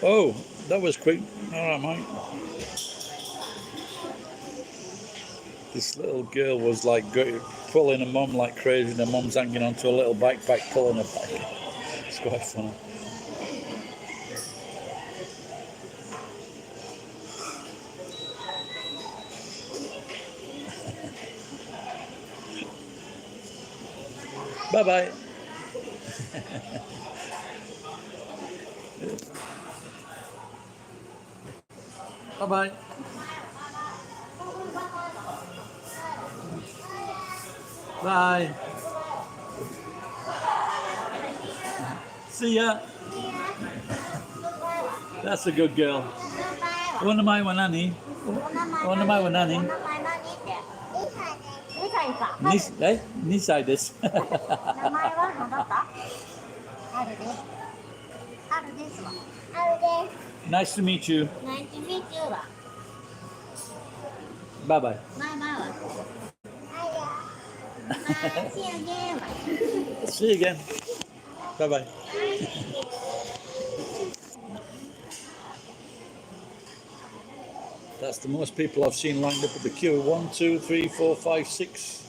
Oh, that was quick. All right, mate. This little girl was like pulling her mum like crazy, and her mum's hanging onto a little backpack, pulling her back. It's quite funny. Bye bye. Bye bye. Bye. See ya. That's a good girl. お名前は何？お名前は何？2歳です。名前は何だった？あるです。あるですわ。あるです。Nice to meet you. Nice to meet you わ。Bye bye. Bye bye わ。See you again. See you again. Bye bye. That's the most people I've seen lined up at the queue. 1, 2, 3, 4, 5, 6,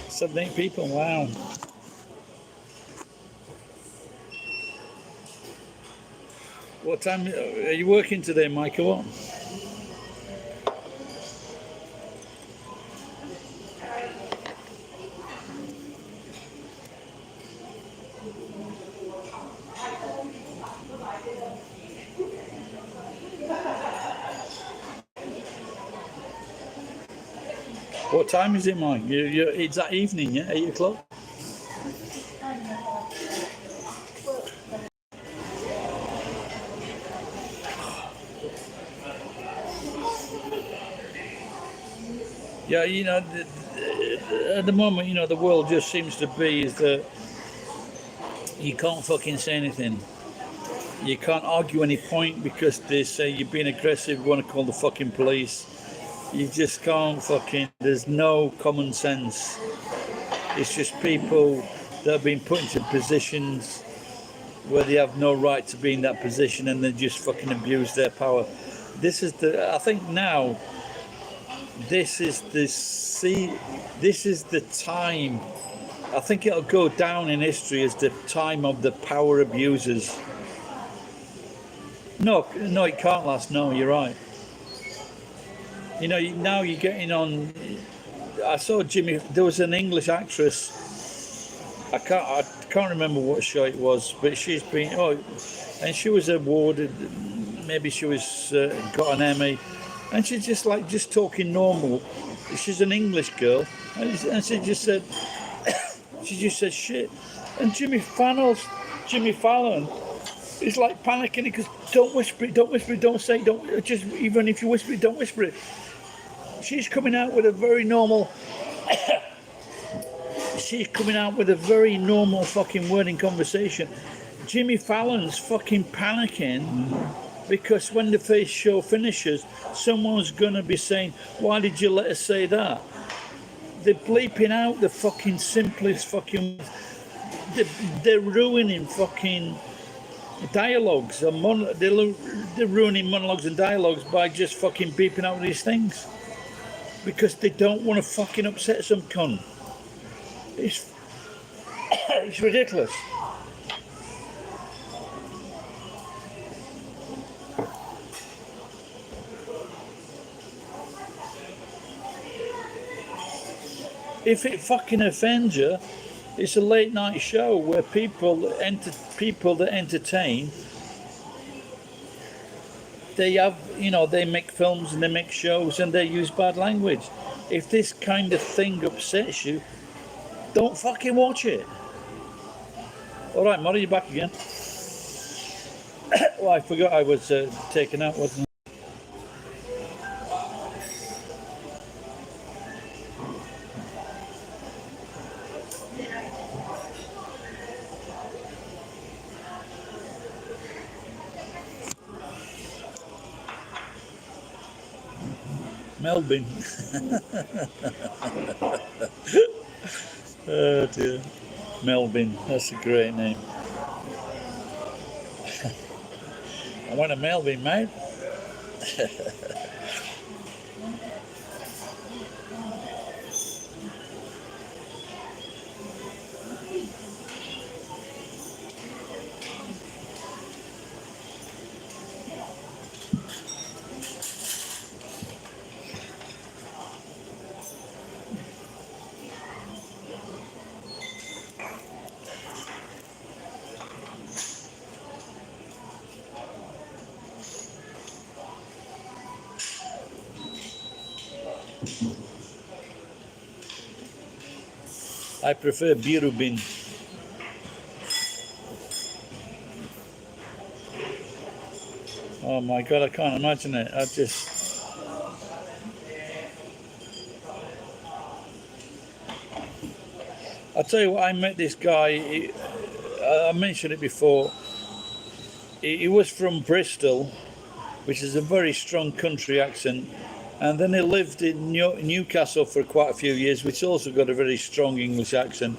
7, 8 people. Wow. What time are you working today, Michael? What time is it, Mike? It's that evening, yeah? 8 o'clock? Yeah, you know, at the moment, you know, the world just seems to be is that you can't fucking say anything. You can't argue any point because they say you're being aggressive, you want to call the fucking police. You just can't fucking, there's no common sense. It's just people that have been put into positions where they have no right to be in that position and they just fucking abuse their power. This is the, I think now, this is the time. I think it'll go down in history as the time of the power abusers. No, it can't last. No, you're right. You know, now you're getting on. I saw Jimmy. There was an English actress. I can't remember what show it was, but she's been. Oh, and she was awarded. Maybe she was got an Emmy, and she's just talking normal. She's an English girl, and she just said shit. And Jimmy Fallon is like panicking because don't whisper it, don't say it, don't just even if you whisper it, don't whisper it. She's coming out with a very normal. She's coming out with a very normal fucking word in conversation. Jimmy Fallon's fucking panicking because when the face show finishes, someone's gonna be saying, "Why did you let us say that?" They're bleeping out the fucking simplest fucking. They're ruining fucking dialogues. They're ruining monologues and dialogues by just fucking beeping out these things because they don't want to fucking upset some cunt. It's ridiculous. If it fucking offends you, it's a late night show where people that entertain. They have, you know, they make films and they make shows and they use bad language. If this kind of thing upsets you, don't fucking watch it. All right, Murray, you back again? Well, I forgot I was taken out, wasn't I? Melvin. Oh dear. Melvin, that's a great name. I want a Melvin, mate. I prefer Birubin. Oh my god, I can't imagine it. I'll tell you what, I met this guy, I mentioned it before. He was from Bristol, which is a very strong country accent. And then he lived in Newcastle for quite a few years, which also got a very strong English accent.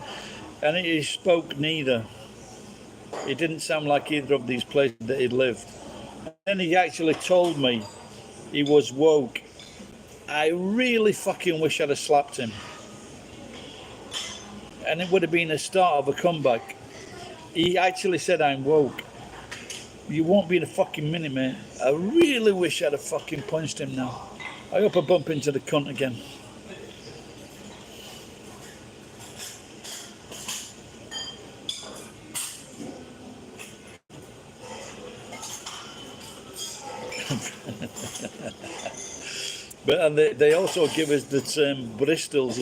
And he spoke neither. It didn't sound like either of these places that he lived. And then he actually told me he was woke. I really fucking wish I'd have slapped him. And it would have been the start of a comeback. He actually said, I'm woke. You won't be in a fucking minute, mate. I really wish I'd have fucking punched him now. I hope I bump into the cunt again. But and they also give us the term Bristols.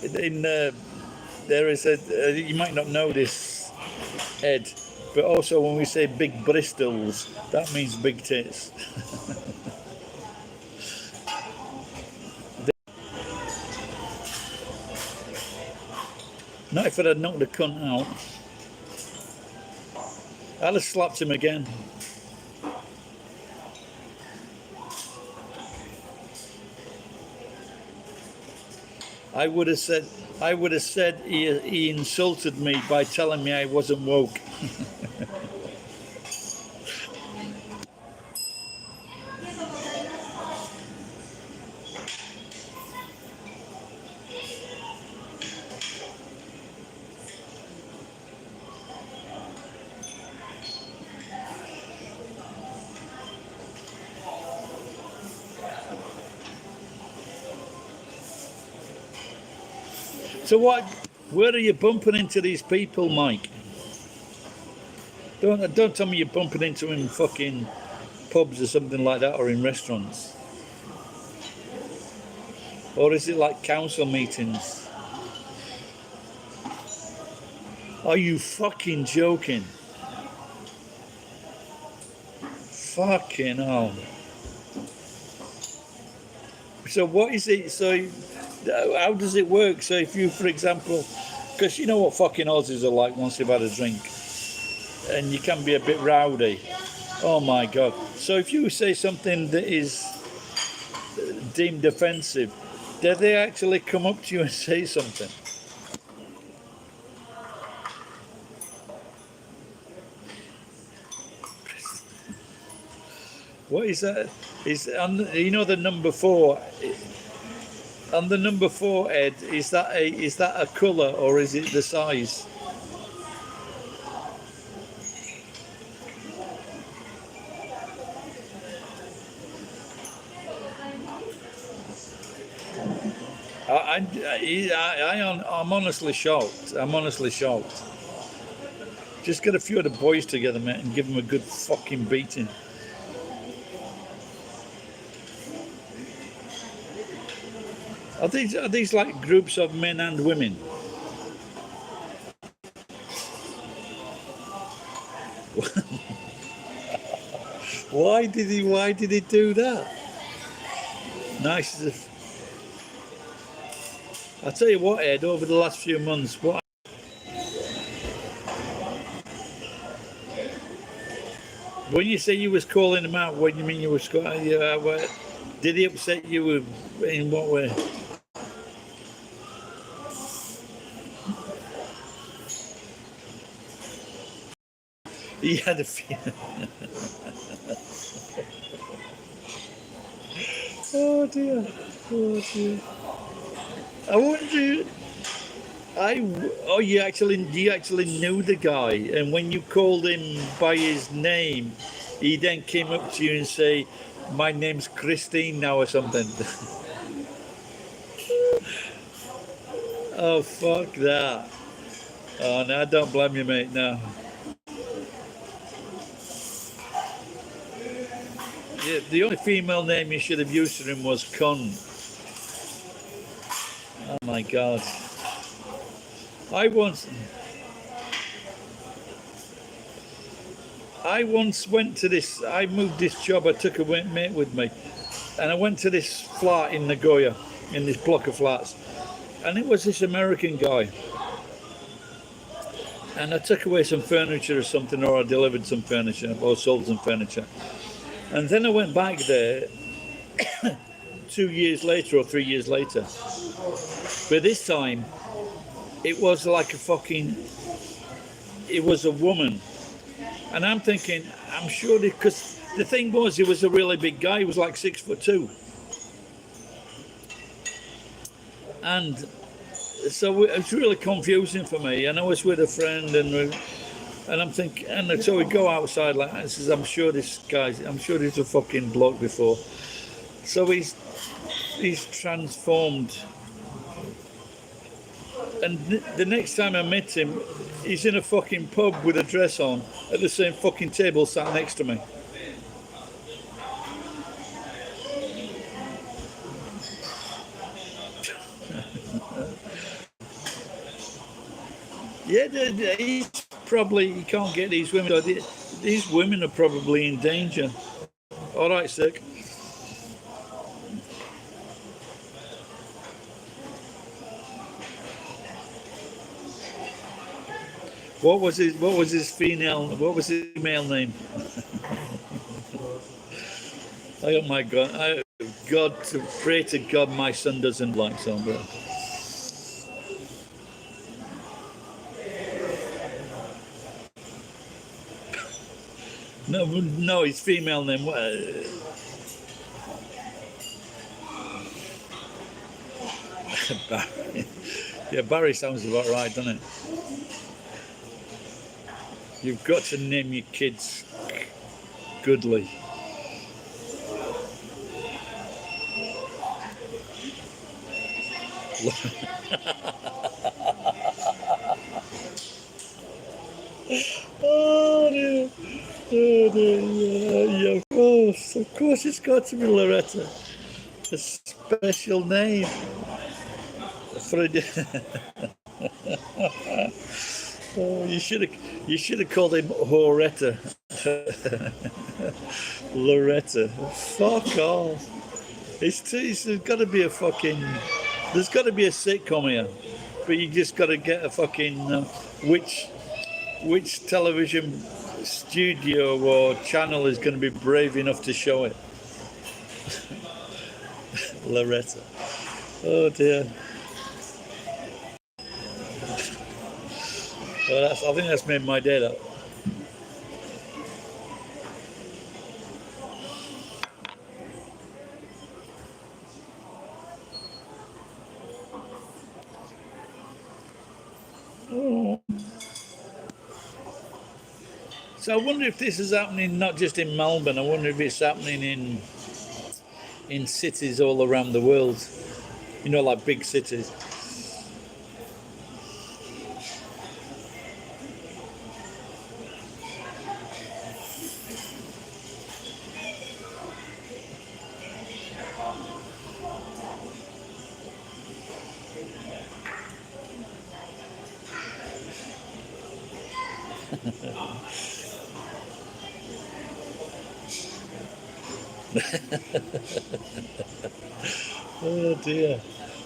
In there is a you might not know this, Ed, but also when we say big Bristols, that means big tits. Not if I'd knocked the cunt out. I'd have slapped him again. I would have said he insulted me by telling me I wasn't woke. So what? Where are you bumping into these people, Mike? Don't tell me you're bumping into them in fucking pubs or something like that, or in restaurants. Or is it like council meetings? Are you fucking joking? Fucking hell. So what is it? So how does it work? So if you, for example, because you know what fucking Aussies are like once they've had a drink, and you can be a bit rowdy. Oh my god. So if you say something that is deemed offensive, do they actually come up to you and say something? What is that? Is on, you know, the number 4? On the number 4, Ed, is that a colour or is it the size? I'm honestly shocked. I'm honestly shocked. Just get a few of the boys together, mate, and give them a good fucking beating. Are these like groups of men and women? Why did he do that? Nice. I'll tell you what, Ed, over the last few months, when you say you was calling him out, what do you mean you was calling? Did he upset you in what way? He had a few. Oh dear. Oh dear. I wonder. You actually knew the guy, and when you called him by his name, he then came up to you and say, "My name's Christine now" or something. Oh fuck that! Oh no, I don't blame you, mate. No. Yeah, the only female name you should have used for him was Con. Oh my god! I once. I once went to this. I moved this job. I took a mate with me, and I went to this flat in Nagoya, in this block of flats, and it was this American guy. And I took away some furniture or something, or I delivered some furniture, or sold some furniture. And then I went back there 2 years later or 3 years later. But this time, it was like it was a woman. And I'm thinking, I'm sure, because the thing was, he was a really big guy. He was like 6'2". And so it's really confusing for me. And I was with a friend, and I'm thinking, and so we go outside like that. And says, I'm sure he's a fucking bloke before. So he's transformed. And the next time I met him, he's in a fucking pub with a dress on at the same fucking table sat next to me. Yeah, he can't get these women. These women are probably in danger. All right, sick. What was his male name? Oh my God! To pray to God, my son doesn't like Sombra. No, his female name. Barry. Yeah, Barry sounds about right, doesn't it? You've got to name your kids goodly. Oh dear. Oh dear. Yeah, of course. Of course it's got to be Loretta. A special name. For a oh, you should have called him Horetta. Loretta. Fuck off. There's got to be a fucking. There's got to be a sitcom here, but you just got to get a fucking which television studio or channel is going to be brave enough to show it. Loretta. Oh dear. Well, I think that's made my day. That. Oh. So I wonder if this is happening not just in Melbourne. I wonder if it's happening in cities all around the world. You know, like big cities. Oh dear.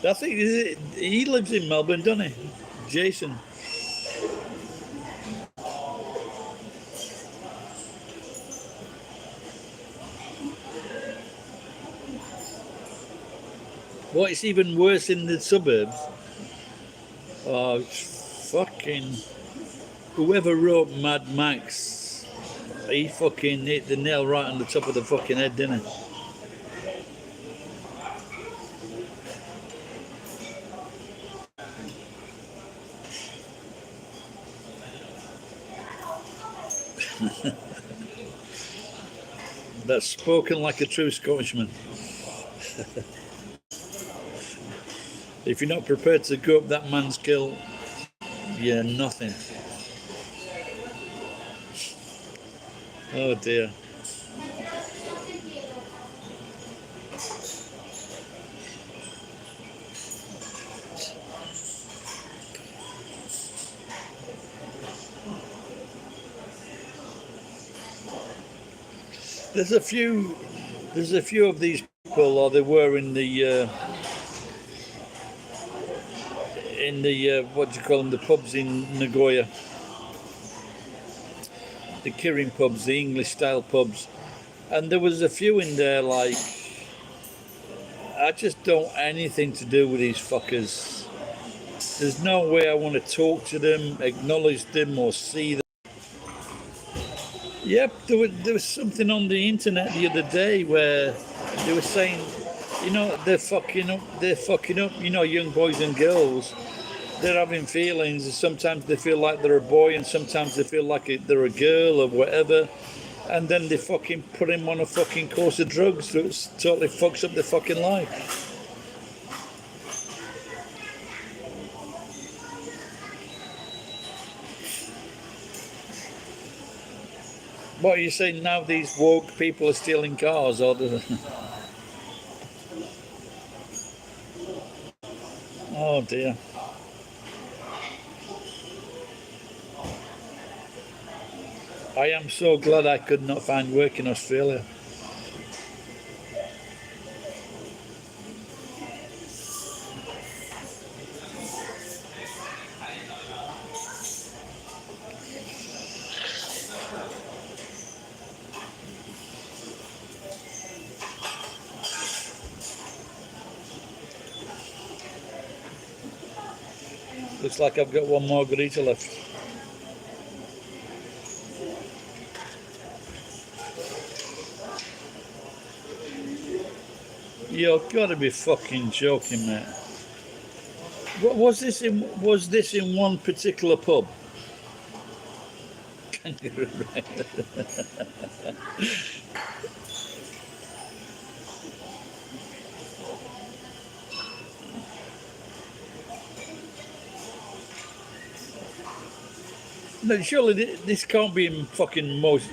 I think he lives in Melbourne, doesn't he? Jason. What, it's even worse in the suburbs? Oh, it's fucking... Whoever wrote Mad Max, he fucking hit the nail right on the top of the fucking head, didn't he? That's spoken like a true Scotsman. If you're not prepared to go up that man's kill, you're nothing. Oh dear. There's a few. There's a few of these people, or there were in the what do you call them? The pubs in Nagoya, the Kirin pubs, the English style pubs, and there was a few in there like I just don't want anything to do with these fuckers. There's no way I want to talk to them, acknowledge them, or see them. Yep, there was something on the internet the other day where they were saying, you know, they're fucking up, you know, young boys and girls. They're having feelings, and sometimes they feel like they're a boy, and sometimes they feel like they're a girl or whatever. And then they fucking put him on a fucking course of drugs that totally fucks up their fucking life. What are you saying now? These woke people are stealing cars, or oh dear. I am so glad I could not find work in Australia. Looks like I've got one margarita left. You've got to be fucking joking, mate. What was this in? Was this in one particular pub? No, surely this can't be in fucking most.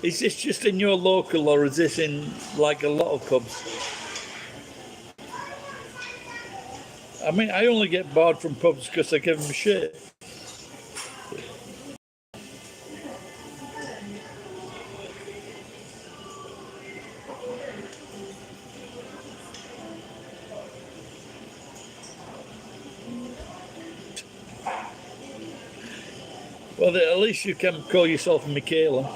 Is this just in your local, or is this in like a lot of pubs? I mean, I only get barred from pubs because I give them shit. Well, at least you can call yourself Michaela.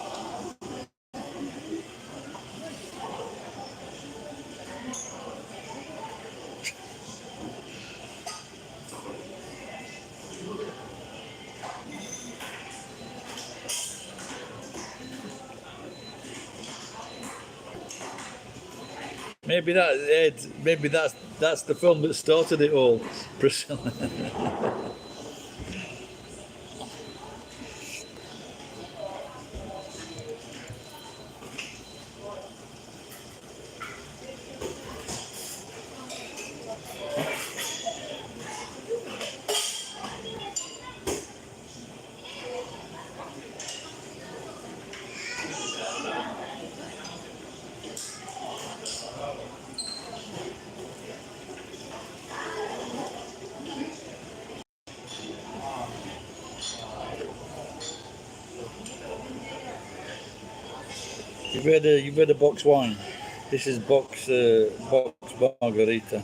Maybe Ed. Maybe that's the film that started it all, Priscilla. You've had a box wine. This is box margarita.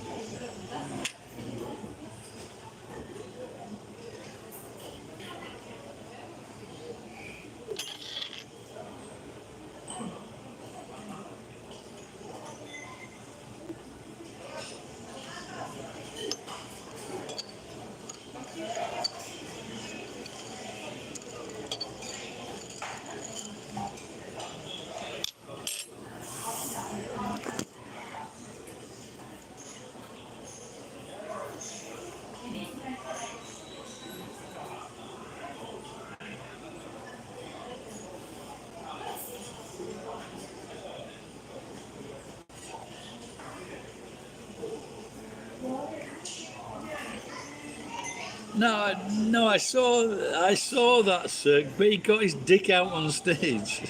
No, I saw that Cirque, but he got his dick out on stage.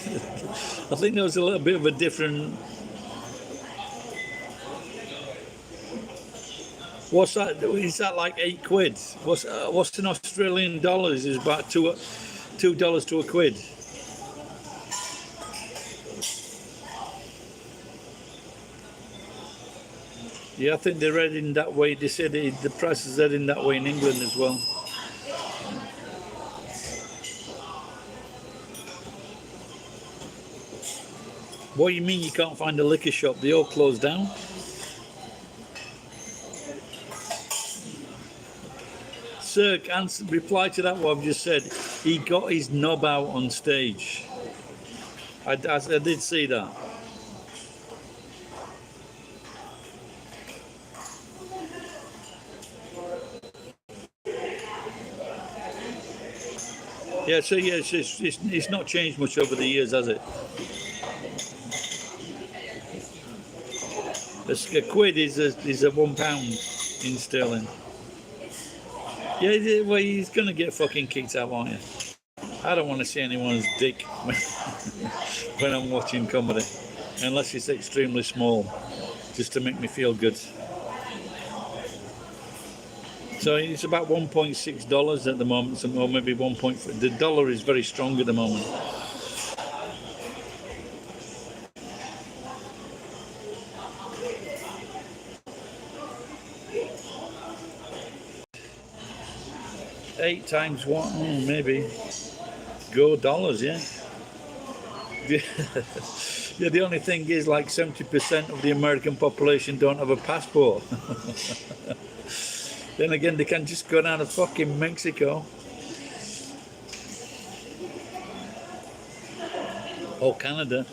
I think there was a little bit of a different. What's that? Is that like £8? What's in Australian dollars? Is about $2 to a quid. Yeah, I think they're heading that way. They said the price is heading that way in England as well. What do you mean you can't find a liquor shop? They all closed down. Cirque, reply to that what I've just said. He got his knob out on stage. I did see that. Yeah, so yeah, it's not changed much over the years, has it? A quid is a £1 in sterling. Yeah, well, he's gonna get fucking kicked out, aren't you? I don't want to see anyone's dick when I'm watching comedy, unless it's extremely small, just to make me feel good. So it's about $1.6 at the moment, or maybe 1.4. The dollar is very strong at the moment. Eight times one, maybe. Go dollars, yeah. Yeah, the only thing is like 70% of the American population don't have a passport. Then again, they can just go down to fucking Mexico. Or Canada.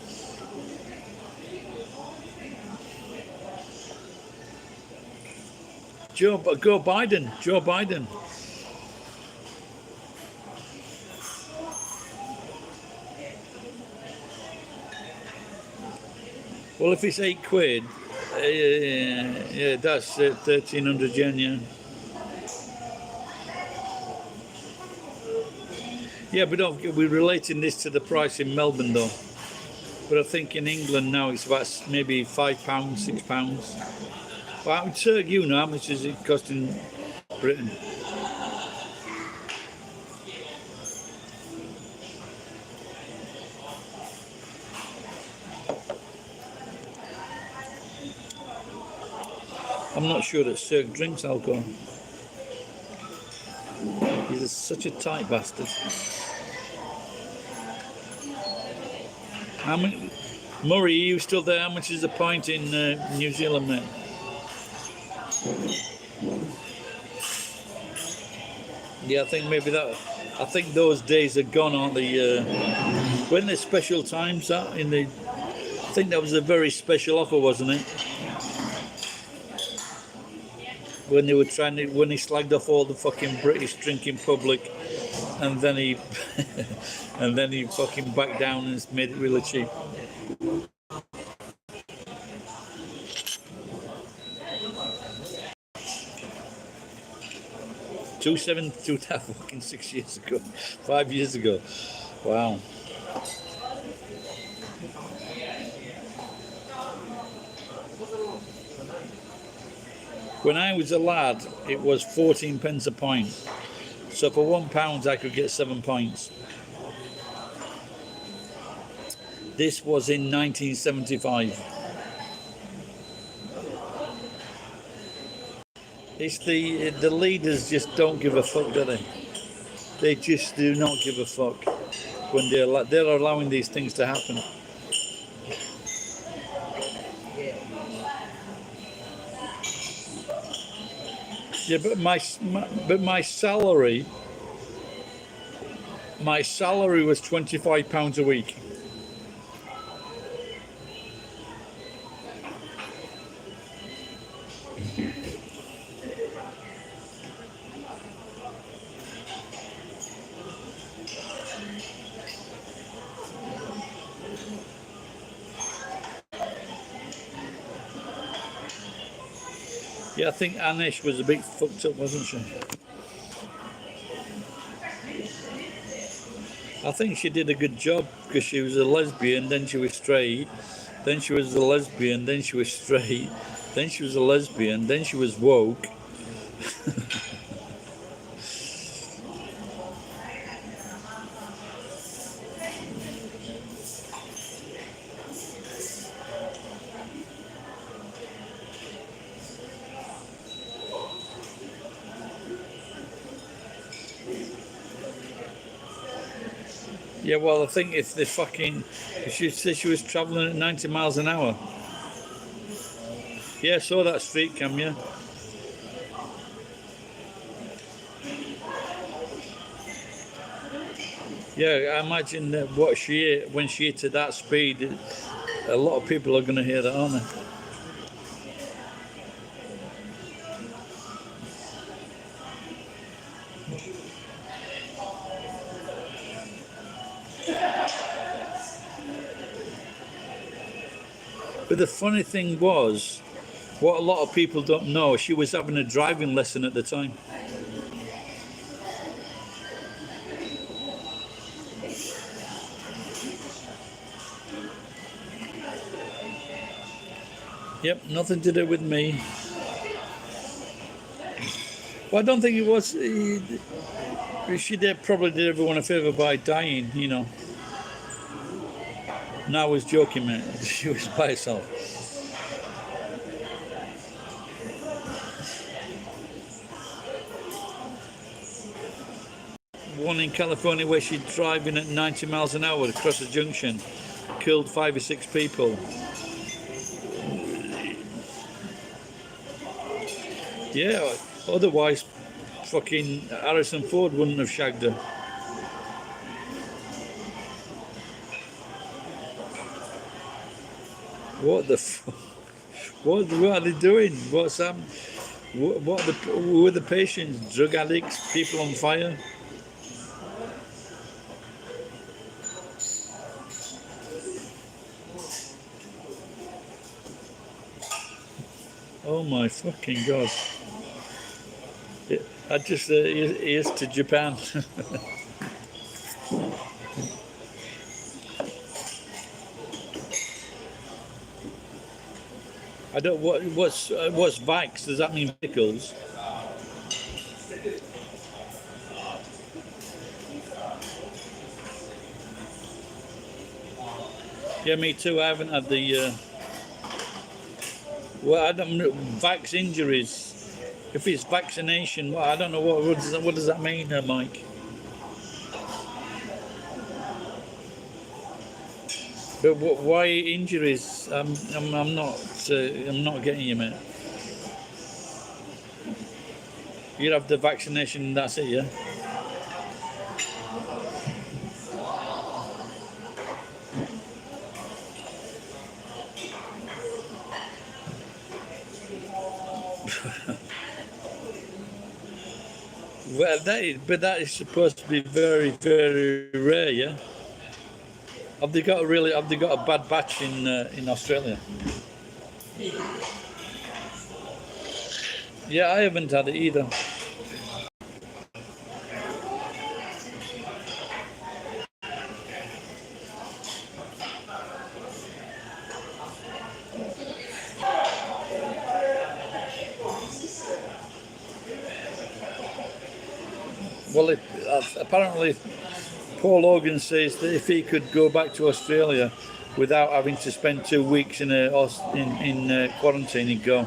Joe Biden. Well, if it's £8, yeah, that's 1,300 yen, yeah. Yeah, but we're relating this to the price in Melbourne, though. But I think in England now it's about maybe £5, £6. But I would say, you know, how much is it costing Britain? I'm not sure that Cirque drinks alcohol. He's such a tight bastard. How many, Murray, are you still there? How much is a pint in New Zealand, mate? Yeah, I think maybe that. I think those days are gone, aren't they? When there's special times, I think that was a very special offer, wasn't it? When they were when he slagged off all the fucking British drinking public, and then he, and then he fucking backed down and made it really cheap. $2.72 that fucking 6 years ago, 5 years ago. Wow. When I was a lad, it was 14 pence a pint. So for £1, I could get 7 pints. This was in 1975. It's the leaders just don't give a fuck, do they? They just do not give a fuck when they're allowing these things to happen. Yeah, but my salary was £25 a week. Yeah, I think Anish was a bit fucked up, wasn't she? I think she did a good job because she was a lesbian, then she was straight, then she was a lesbian, then she was straight, then she was a lesbian, then she was woke. Yeah, well, I think if they fucking, if she said she was travelling at 90 miles an hour. Yeah, I saw that street cam, yeah. Yeah, I imagine that what she hit, when she hit at that speed, a lot of people are going to hear that, aren't they? But the funny thing was, what a lot of people don't know, she was having a driving lesson at the time. Yep, nothing to do with me. Well, I don't think it was. She probably did everyone a favour by dying, you know. No, I was joking, mate. She was by herself. One in California where she's driving at 90 miles an hour across a junction, killed 5 or 6 people. Yeah, otherwise, fucking Harrison Ford wouldn't have shagged her. What the fuck? What are they doing? What's happened? Who are the patients? Drug addicts? People on fire? Oh my fucking god! I just here's to Japan. I don't what's Vax? Does that mean vehicles? Yeah, me too. I haven't had the. Well, I don't know. Vax injuries. If it's vaccination, well, I don't know what does that mean, Mike? But why injuries? I'm not. I'm not getting you, mate. You have the vaccination, and that's it, yeah. Well, that is supposed to be very, very rare, yeah. Have they got a bad batch in Australia? Yeah, I haven't had it either. Well, apparently Paul Hogan says that if he could go back to Australia without having to spend 2 weeks in quarantine, he'd go.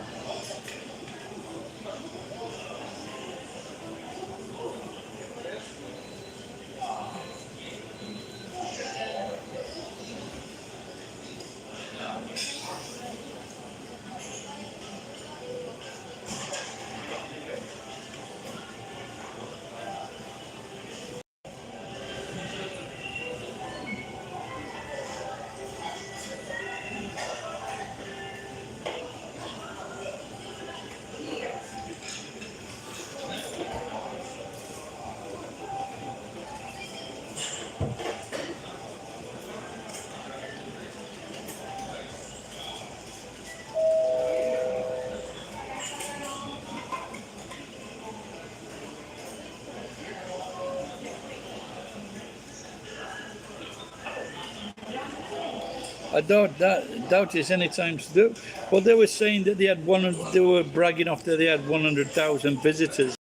I doubt it's any time to do. Well, they were saying that they had they were bragging off that they had 100,000 visitors.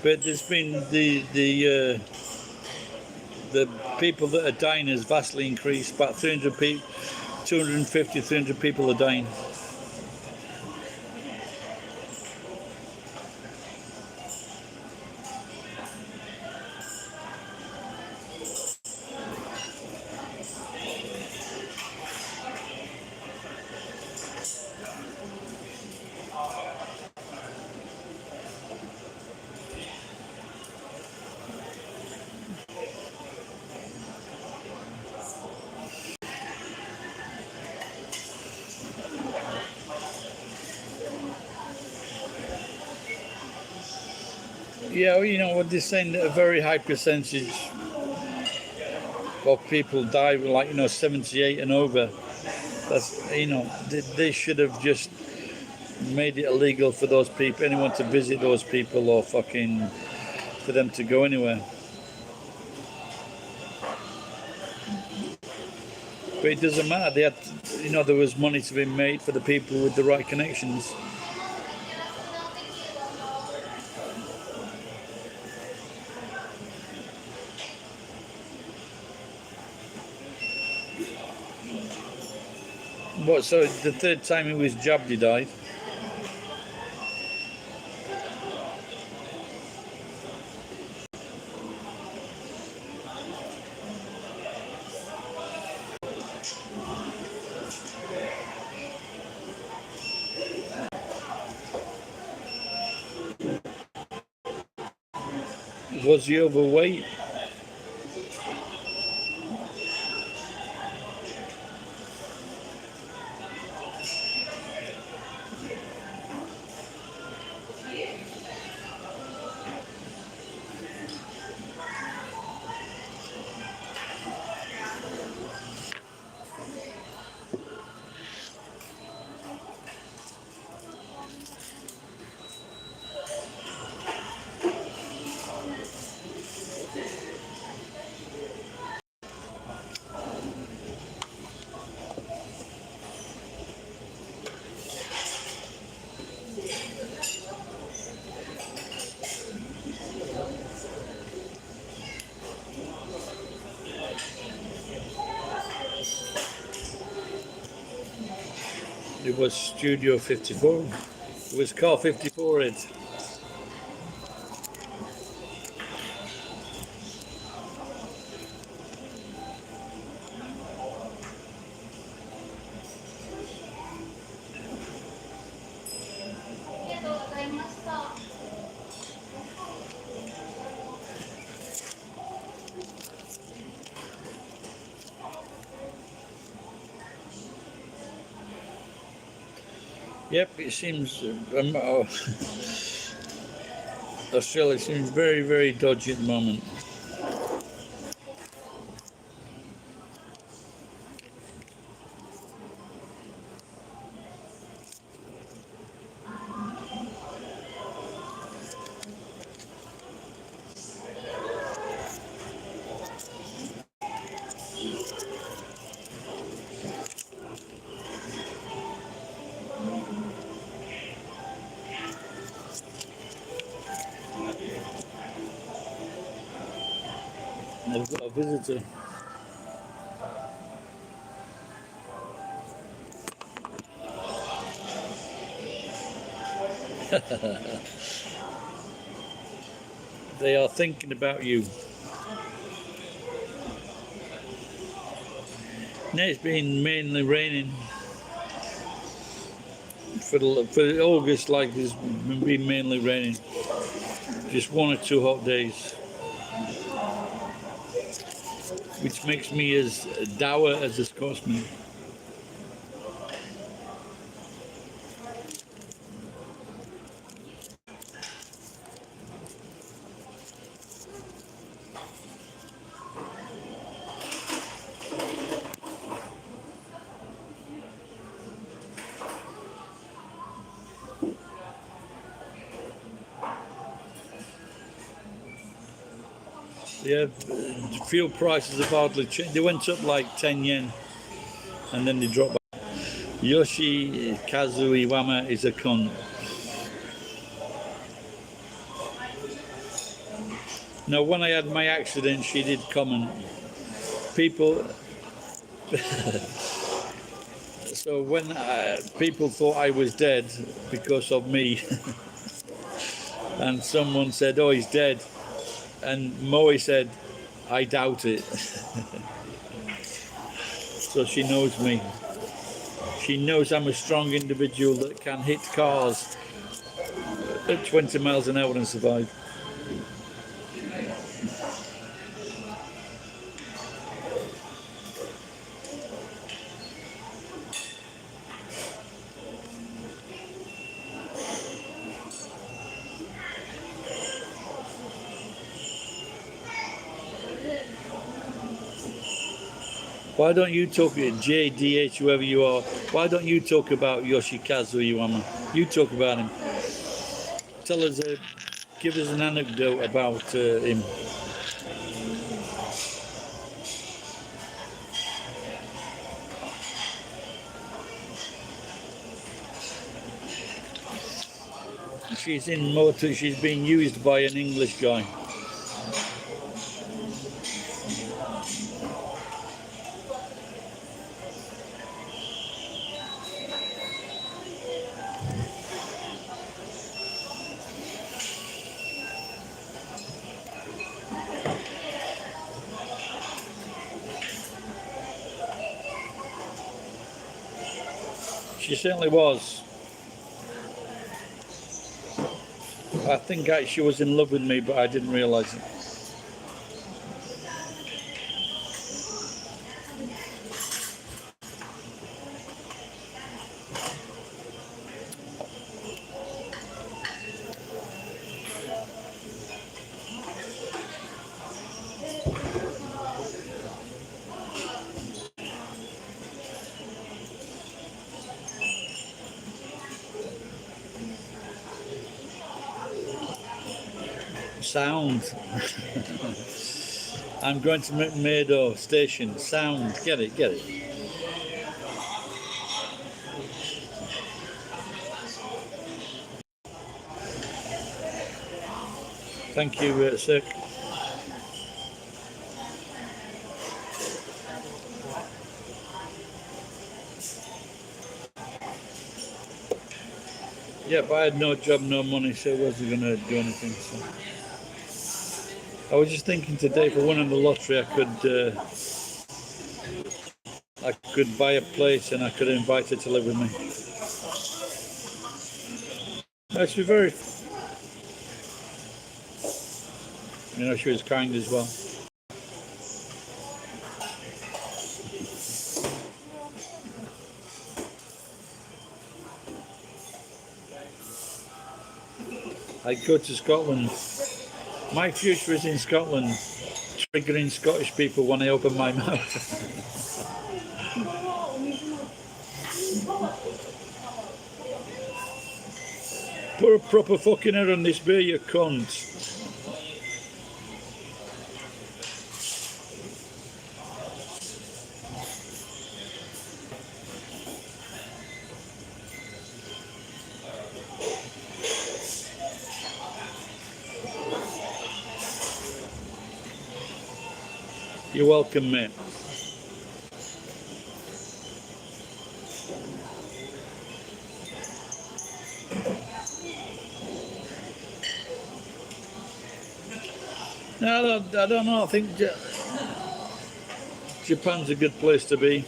But there's been the people that are dying has vastly increased. About 300 people, 250, 300 people are dying. Yeah, well, you know what they're saying, that a very high percentage of people die with, like, 78 and over. That's, they should have just made it illegal for those people, anyone to visit those people, or fucking for them to go anywhere. But it doesn't matter. They had, there was money to be made for the people with the right connections. What? So the third time he was jabbed, he died. Was he overweight? It was Studio 54. It was Car 54. It. Yep, it seems Australia seems very, very dodgy at the moment. I've got a visitor. They are thinking about you. Now it's been mainly raining for August. Like, it's been mainly raining. Just 1 or 2 hot days, which makes me as dour as a Scotsman. Yeah, fuel prices have hardly changed. They went up like 10 yen and then they dropped back. Yoshi Kazu Iwama is a cunt. Now, when I had my accident, she did comment. People, so when people thought I was dead because of me, and someone said, "Oh, he's dead," and Moe said, "I doubt it." So she knows me. She knows I'm a strong individual that can hit cars at 20 miles an hour and survive. Why don't you talk, JDH, whoever you are, why don't you talk about Yoshikazu Iwama? You talk about him. Tell us, give us an anecdote about him. She's in motor, she's being used by an English guy. She certainly was. I think she was in love with me, but I didn't realise it. Sound. I'm going to McMurdo station. Sound. Get it, get it. Thank you, Sir. Yeah, but I had no job, no money, so I wasn't going to do anything. So. I was just thinking today, if I won in the lottery, I could buy a place and I could invite her to live with me. She's very, she was kind as well. I'd go to Scotland. My future is in Scotland, triggering Scottish people when I open my mouth. Put a proper fucking head on this beer, you cunt. You're welcome, mate. No, I don't know. I think Japan's a good place to be.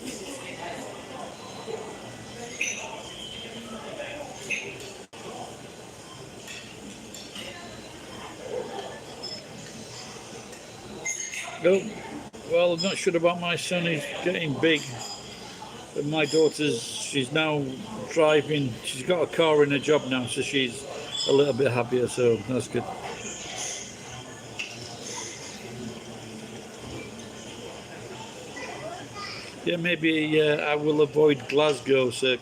No, well, I'm not sure about my son. He's getting big. But my she's now driving. She's got a car and a job now, so she's a little bit happier. So that's good. Yeah, maybe I will avoid Glasgow, sir.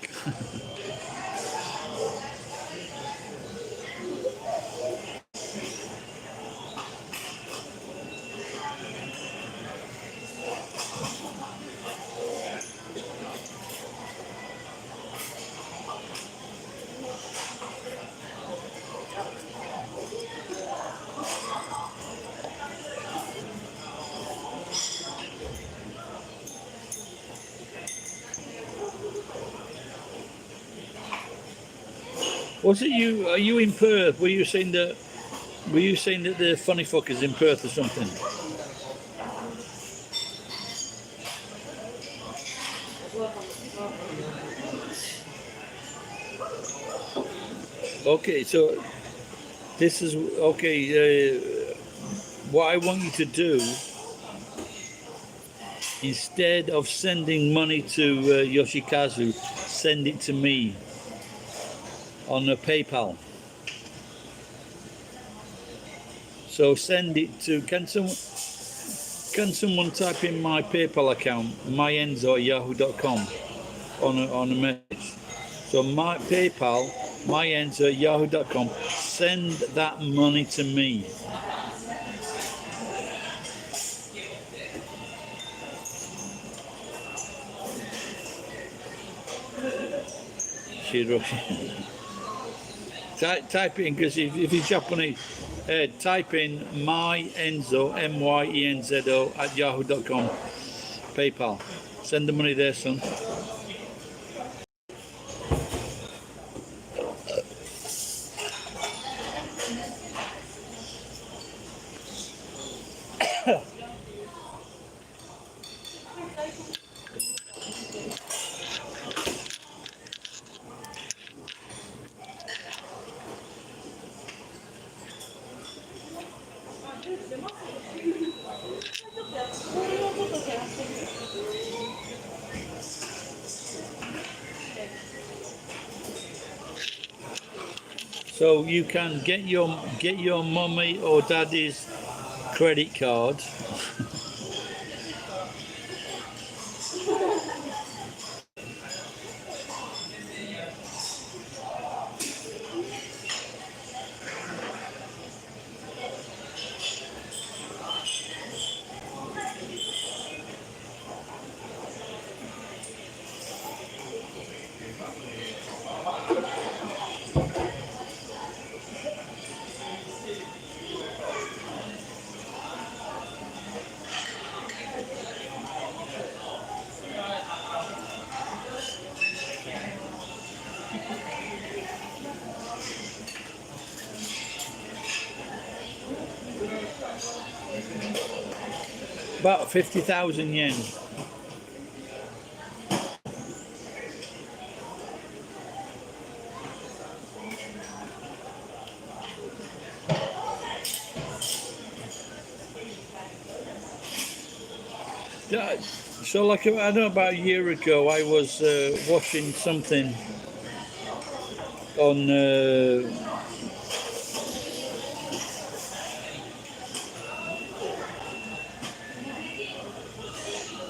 Was it you? Are you in Perth? Were you saying that? Were you saying that the funny fuckers in Perth or something? Okay, so this is okay. What I want you to do, instead of sending money to Yoshikazu, send it to me on a PayPal. So send it to. Can someone type in my PayPal account, myenzo@yahoo.com, on a message? So my PayPal, myenzo@yahoo.com. Send that money to me. Type in, because if you're Japanese, type in myenzo, myenzo @yahoo.com, PayPal. Send the money there, son. So you can get your mummy or daddy's credit card. About 50,000 yen. Yeah, so like, I don't know, about a year ago, I was watching something on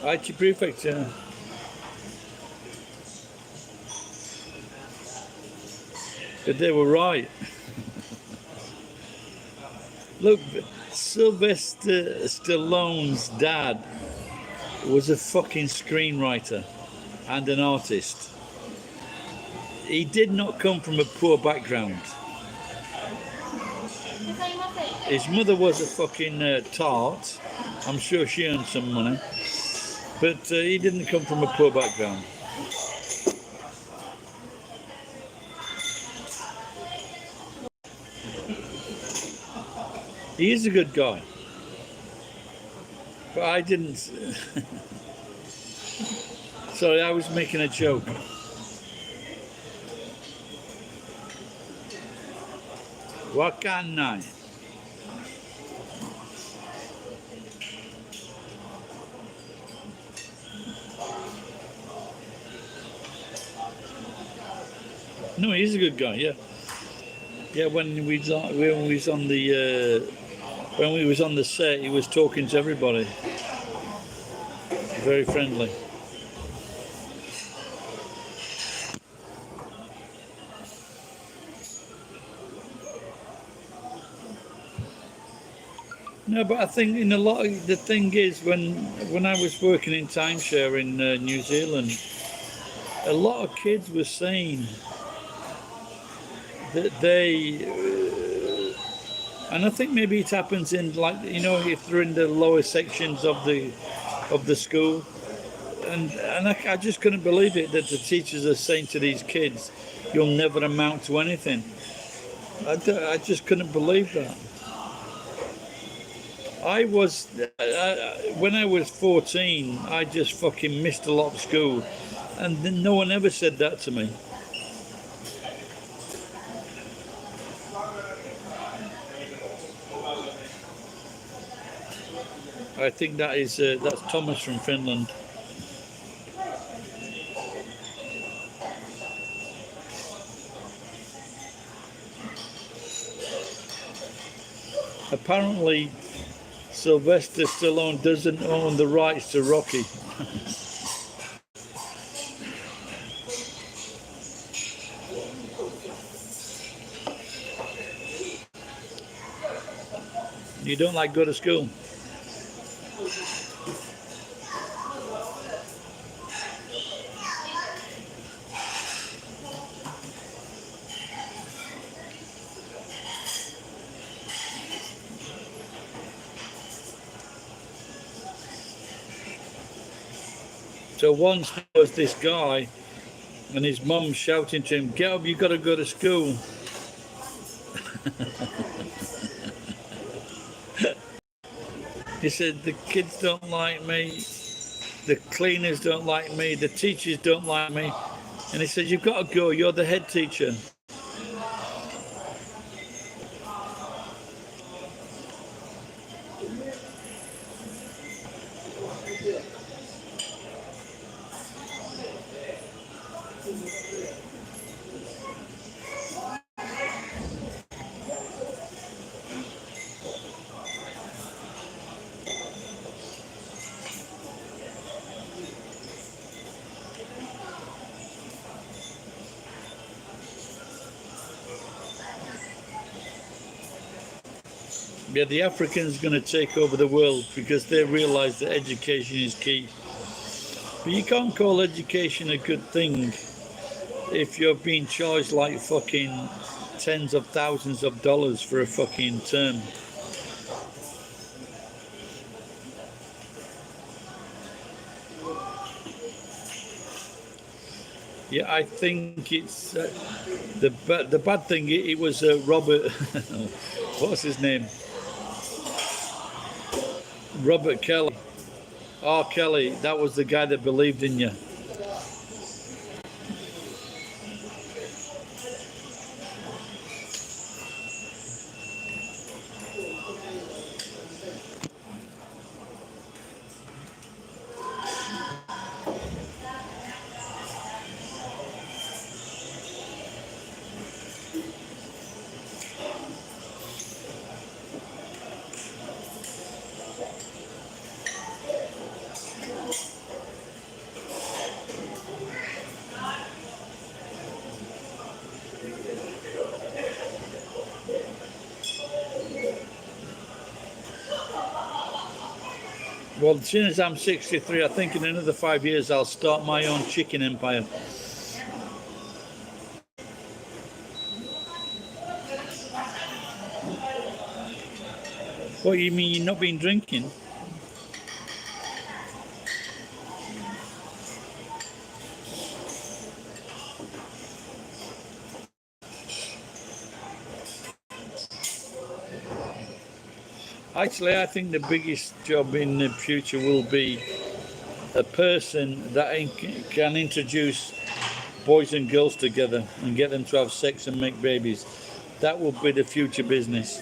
IT Prefecture. But they were right. Look, Sylvester Stallone's dad was a fucking screenwriter and an artist. He did not come from a poor background. His mother was a fucking tart. I'm sure she earned some money. But he didn't come from a poor background. He is a good guy. But I didn't. Sorry, I was making a joke. Wakanai. No, he's a good guy. Yeah, yeah. When we was on the set, he was talking to everybody. Very friendly. No, but I think in a lot of, the thing is, when I was working in timeshare in New Zealand, a lot of kids were saying that they, and I think maybe it happens in, like, you know, if they're in the lower sections of the school, and I just couldn't believe it that the teachers are saying to these kids, you'll never amount to anything. I just couldn't believe that. I was, when I was 14, I just fucking missed a lot of school, and then no one ever said that to me. I think that's Thomas from Finland. Apparently, Sylvester Stallone doesn't own the rights to Rocky. You don't like go to school? So once there was this guy and his mum shouting to him, "Get up, you got to go to school." He said, "The kids don't like me, the cleaners don't like me, the teachers don't like me." And he said, "You've got to go, you're the head teacher." Yeah, the Africans are going to take over the world because they realize that education is key. But you can't call education a good thing if you're being charged like fucking tens of thousands of dollars for a fucking term. Yeah, I think it's the bad thing. It was Robert. What's his name? Robert Kelly. R. Kelly. That was the guy that believed in you. Well, as soon as I'm 63, I think in another 5 years I'll start my own chicken empire. What, you mean you've not been drinking? Actually, I think the biggest job in the future will be a person that can introduce boys and girls together and get them to have sex and make babies. That will be the future business.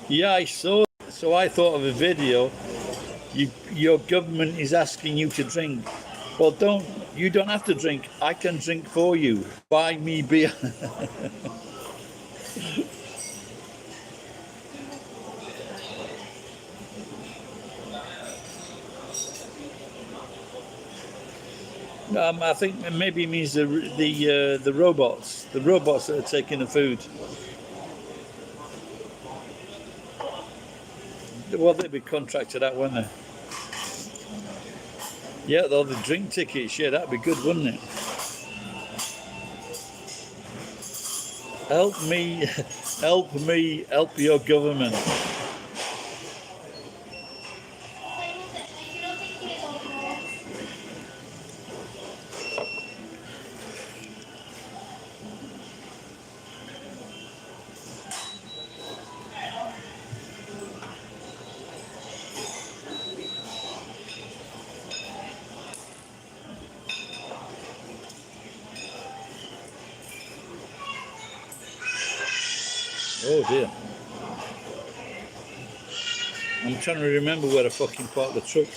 Yeah, I saw. So I thought of a video. Your government is asking you to drink. Well, you don't have to drink. I can drink for you. Buy me beer. I think maybe it means the robots, that are taking the food. Well, they'd be contracted out, wouldn't they? Yeah, all the drink tickets. Yeah, that'd be good, wouldn't it? Help me, help me, help your government. Oh dear. I'm trying to remember where I fucking parked the truck.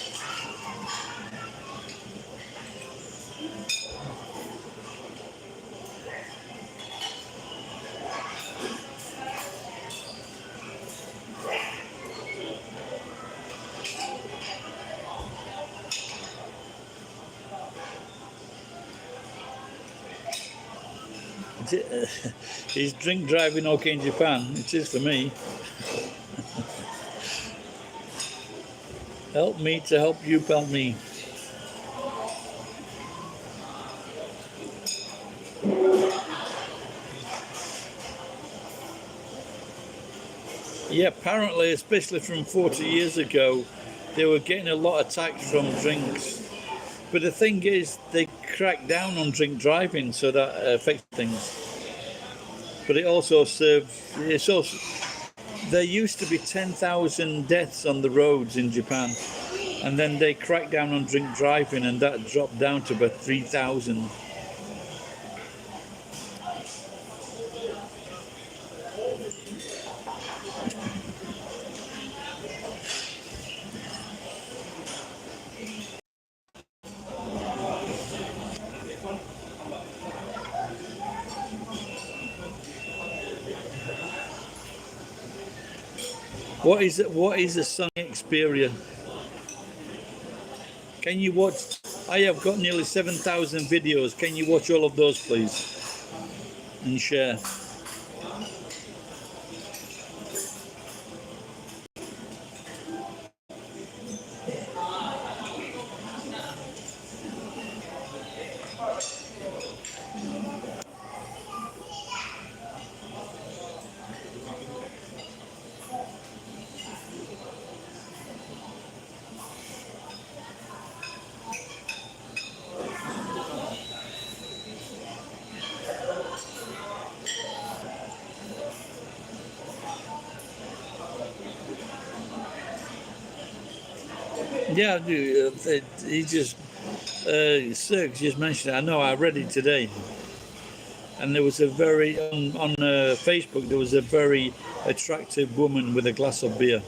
Is drink driving okay in Japan? It is for me. Help me to help you help me. Yeah, apparently, especially from 40 years ago, they were getting a lot of tax from drinks. But the thing is, they cracked down on drink driving, so that affects things. But it also there used to be 10,000 deaths on the roads in Japan, and then they cracked down on drink driving, and that dropped down to about 3,000. What is it? What is a Sony Xperia? Can you watch? I have got nearly 7,000 videos. Can you watch all of those, please, and share? Yeah, I do. He just Serg just mentioned it. I know. I read it today, and there was a very on Facebook. There was a very attractive woman with a glass of beer.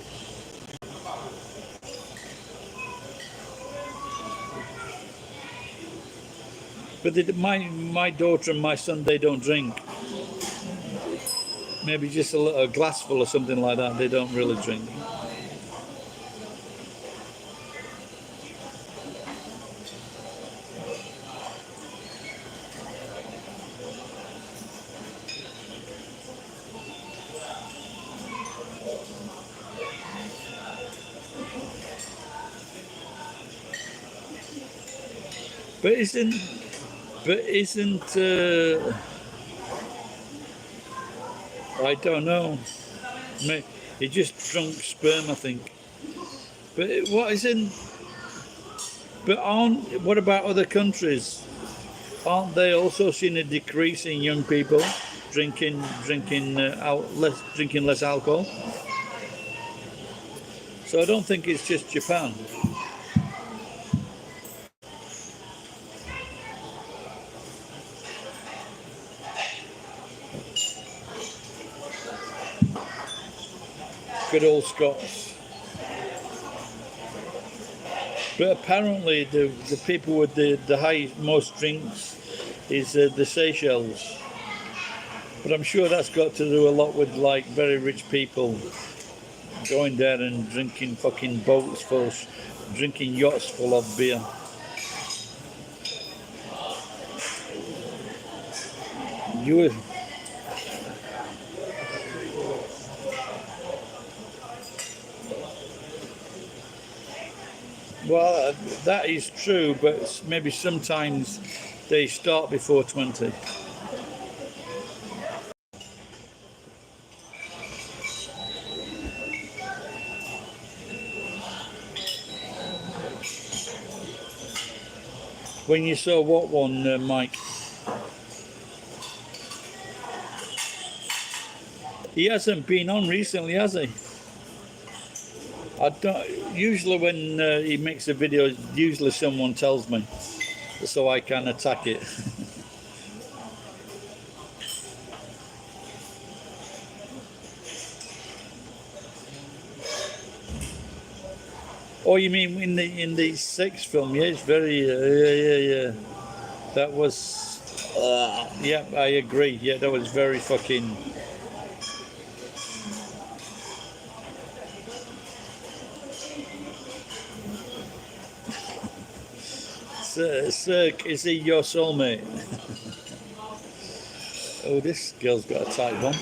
But my daughter and my son, they don't drink. Maybe just a glass full or something like that. They don't really drink. But isn't I don't know. He just drunk sperm, I think. But what isn't? But what about other countries? Aren't they also seeing a decrease in young people drinking less alcohol? So I don't think it's just Japan. Good old Scots. But apparently the people with the highest most drinks is the Seychelles. But I'm sure that's got to do a lot with like very rich people going there and drinking fucking drinking yachts full of beer. You were, well, that is true, but maybe sometimes they start before 20. When you saw what one, Mike? He hasn't been on recently, has he? I don't. Usually, when he makes a video, usually someone tells me, so I can attack it. Oh, you mean in the sixth film? Yeah, it's very. Yeah. That was. Yeah, I agree. Yeah, that was very fucking. Sir, is he your soulmate? Oh, this girl's got a tight one.